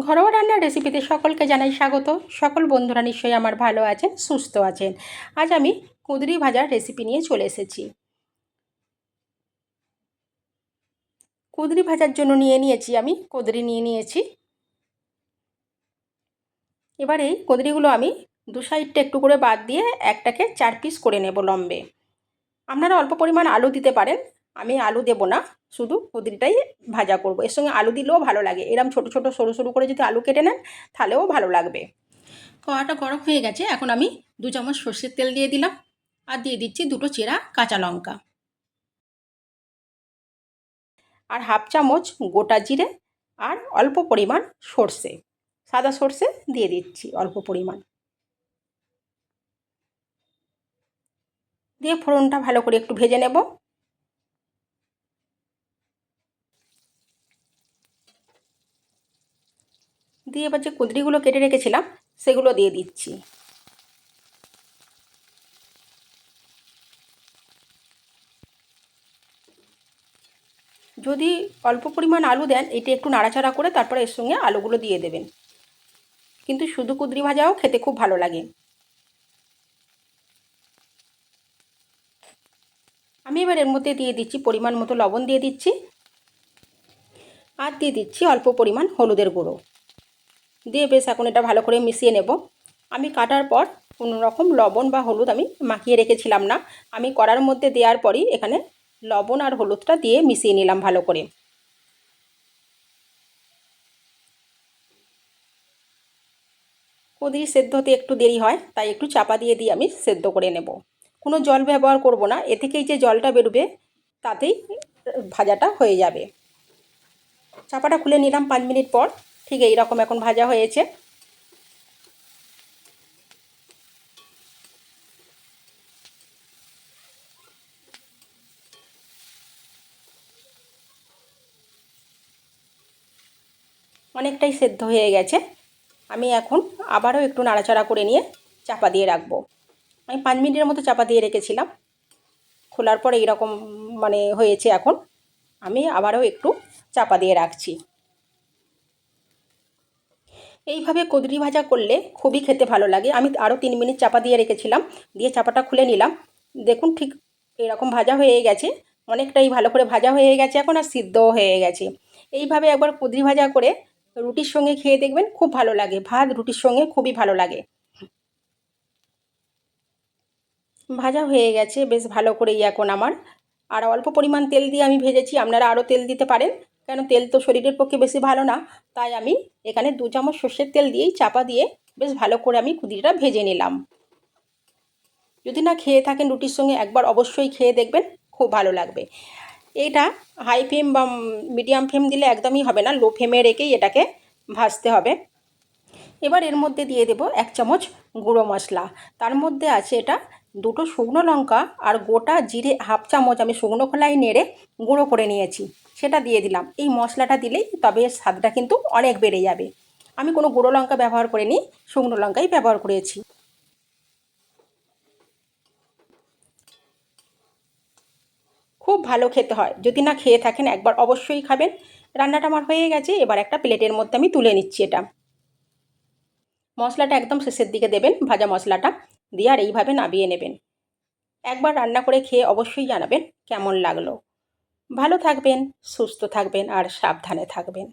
ঘরোয়া রান্নার রেসিপিতে সকলকে জানাই স্বাগত। সকল বন্ধুরা নিশ্চয়ই আমার ভালো আছেন, সুস্থ আছেন। আজ আমি কুঁদরি ভাজার রেসিপি নিয়ে চলে এসেছি। কুঁদরি ভাজার জন্য আমি কুঁদরি নিয়ে নিয়েছি। এবার এই কুঁদরিগুলো আমি দু সাইডটা একটু করে বাদ দিয়ে একটাকে 4 পিস করে নেব লম্বে। আপনারা অল্প পরিমাণ আলু দিতে পারেন, আমি আলু দেব না, শুধু কুঁদরিটাই ভাজা করব। এর সঙ্গে আলু দিলেও ভালো লাগে, এরম ছোট ছোট সরু সরু করে যদি আলু কেটে নেন তাহলেও ভালো লাগবে। কড়াটা গরম হয়ে গেছে, এখন আমি 2 চামচ সর্ষের তেল দিয়ে দিলাম আর দিয়ে দিচ্ছি 2টো চেরা কাঁচা লঙ্কা আর হাফ চামচ গোটা জিরে আর অল্প পরিমাণ সর্ষে, সাদা সর্ষে দিয়ে দিচ্ছি অল্প পরিমাণ। দিয়ে ফোড়নটা ভালো করে একটু ভেজে নেব। দিয়ে এবার যে কুঁদরিগুলো কেটে রেখেছিলাম সেগুলো দিয়ে দিচ্ছি। যদি অল্প পরিমাণ আলু দেন, এটা একটু নাড়াচাড়া করে তারপরে এর সঙ্গে আলুগুলো দিয়ে দেবেন, কিন্তু শুধু কুঁদরি ভাজাও খেতে খুব ভালো লাগে। আমি এবার এর মধ্যে দিয়ে দিচ্ছি পরিমাণ মতো লবণ দিয়ে দিচ্ছি আর দিয়ে দিচ্ছি অল্প পরিমাণ হলুদের গুঁড়ো। দিয়ে বেশ এখন এটা ভালো করে মিশিয়ে নেব। আমি কাটার পর কোনো রকম লবণ বা হলুদ আমি মাখিয়ে রেখেছিলাম না, আমি কড়ার মধ্যে দেওয়ার পরই এখানে লবণ আর হলুদটা দিয়ে মিশিয়ে নিলাম ভালো করে। কুঁদরি সেদ্ধ হতে একটু দেরি হয়, তাই একটু চাপা দিয়ে আমি সেদ্ধ করে নেব। কোনো জল ব্যবহার করব না, এ থেকেই যে জলটা বেরোবে তাতেই ভাজাটা হয়ে যাবে। চাপাটা খুলে নিলাম 5 মিনিট পর, ঠিক এই রকম এখন ভাজা হয়েছে। অনেকটাই সেদ্ধ হয়ে গেছে। আমি এখন আবারও একটু নাড়াচাড়া করে নিয়ে চাপা দিয়ে রাখবো। আমি 5 মিনিটের মতো চাপা দিয়ে রেখেছিলাম, খোলার পর এইরকম হয়েছে। এখন আমি আবারও একটু চাপা দিয়ে রাখছি। এইভাবে কুঁদরি ভাজা করলে খুবই খেতে ভালো লাগে। আমি আরও 3 মিনিট চাপা দিয়ে রেখেছিলাম, দিয়ে চাপাটা খুলে নিলাম। দেখুন ঠিক এরকম ভাজা হয়ে গেছে, অনেকটাই ভালো করে ভাজা হয়ে গেছে এখন, আর সিদ্ধও হয়ে গেছে। এইভাবে একবার কুঁদরি ভাজা করে রুটির সঙ্গে খেয়ে দেখবেন, খুব ভালো লাগে। ভাত রুটির সঙ্গে খুবই ভালো লাগে। ভাজা হয়ে গেছে বেশ ভালো করেই এখন আমার। আর অল্প পরিমাণ তেল দিয়ে আমি ভেজেছি, আপনারা আরও তেল দিতে পারেন, কেন তেল তো শরীরের পক্ষে বেশি ভালো না। তাই আমি এখানে 2 চামচ সর্ষের তেল দিয়েই চাপা দিয়ে বেশ ভালো করে আমি কুঁদরিটা ভেজে নিলাম। যদি না খেয়ে থাকেন রুটির সঙ্গে, একবার অবশ্যই খেয়ে দেখবেন, খুব ভালো লাগবে। এটা হাই ফ্লেম বা মিডিয়াম ফ্লেম দিলে একদমই হবে না, লো ফ্লেমে রেখেই এটাকে ভাজতে হবে। এবার এর মধ্যে দিয়ে দেব 1 চামচ গুঁড়ো মশলা। তার মধ্যে আছে এটা 2টো শুকনো লঙ্কা আর গোটা জিরে হাফ চামচ আমি শুকনো খোলায় নেড়ে গুঁড়ো করে নিয়েছি, সেটা দিয়ে দিলাম। এই মশলাটা দিলেই তবে স্বাদটা কিন্তু অনেক বেড়ে যাবে। আমি কোনো গুঁড়ো লঙ্কা ব্যবহার করিনি, শুকনো লঙ্কাই ব্যবহার করেছি। খুব ভালো খেতে হয়, যদি না খেয়ে থাকেন একবার অবশ্যই খাবেন। রান্নাটা আমার হয়ে গেছে, এবার একটা প্লেটের মধ্যে আমি তুলে নিচ্ছি এটা। মশলাটা একদম শেষের দিকে দেবেন, ভাজা মশলাটা দিয়ে আর এইভাবে নামিয়ে নেবেন। একবার রান্না করে খেয়ে অবশ্যই জানাবেন কেমন লাগলো। ভালো থাকবেন, সুস্থ থাকবেন আর সাবধানে থাকবেন।